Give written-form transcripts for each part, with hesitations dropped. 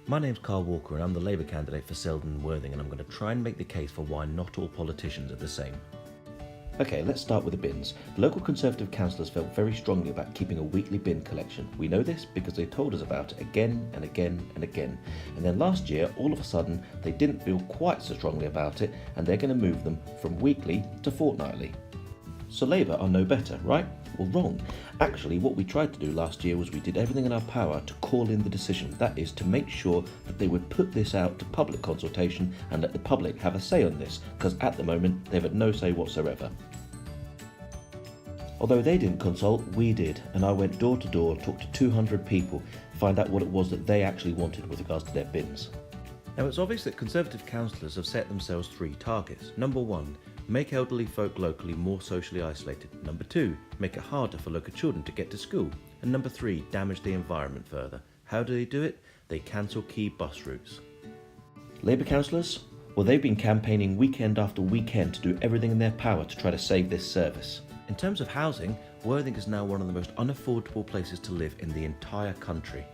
My name's Carl Walker and I'm the Labour candidate for Selden and Worthing, and I'm going to try and make the case for why not all politicians are the same. Okay, let's start with the bins. The local Conservative councillors felt very strongly about keeping a weekly bin collection. We know this because they told us about it again and again and again. And then last year, all of a sudden, they didn't feel quite so strongly about it, and they're going to move them from weekly to fortnightly. So Labour are no better, right? Well, wrong. Actually, what we tried to do last year was we did everything in our power to call in the decision. That is, to make sure that they would put this out to public consultation and let the public have a say on this, because at the moment they've had no say whatsoever. Although they didn't consult, we did, and I went door to door, talked to 200 people, to find out what it was that they actually wanted with regards to their bins. Now, it's obvious that Conservative councillors have set themselves 3 targets. Number 1, make elderly folk locally more socially isolated. Number 2, make it harder for local children to get to school. And number 3, damage the environment further. How do they do it? They cancel key bus routes. Labour councillors? Well, they've been campaigning weekend after weekend to do everything in their power to try to save this service. In terms of housing, Worthing is now one of the most unaffordable places to live in the entire country.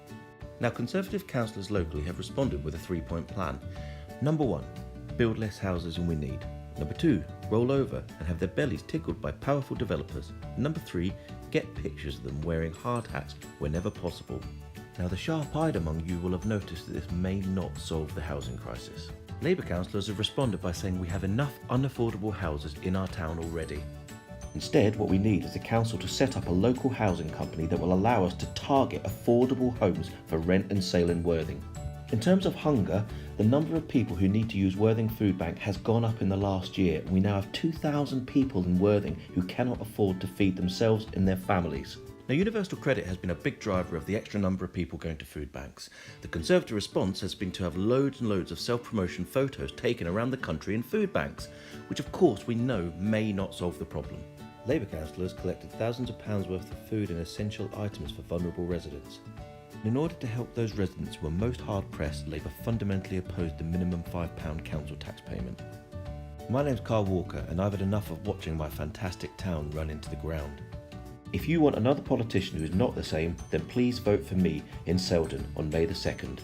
Now, Conservative councillors locally have responded with a 3-point plan. Number 1, build less houses than we need. Number 2, roll over and have their bellies tickled by powerful developers. Number 3, get pictures of them wearing hard hats whenever possible. Now, the sharp-eyed among you will have noticed that this may not solve the housing crisis. Labour councillors have responded by saying we have enough unaffordable houses in our town already. Instead, what we need is the council to set up a local housing company that will allow us to target affordable homes for rent and sale in Worthing. In terms of hunger, the number of people who need to use Worthing Food Bank has gone up in the last year. We now have 2,000 people in Worthing who cannot afford to feed themselves and their families. Now, Universal Credit has been a big driver of the extra number of people going to food banks. The Conservative response has been to have loads and loads of self-promotion photos taken around the country in food banks, which of course we know may not solve the problem. Labour councillors collected thousands of pounds worth of food and essential items for vulnerable residents. In order to help those residents who were most hard-pressed, Labour fundamentally opposed the minimum £5 council tax payment. My name's Carl Walker, and I've had enough of watching my fantastic town run into the ground. If you want another politician who is not the same, then please vote for me in Selden on May the 2nd.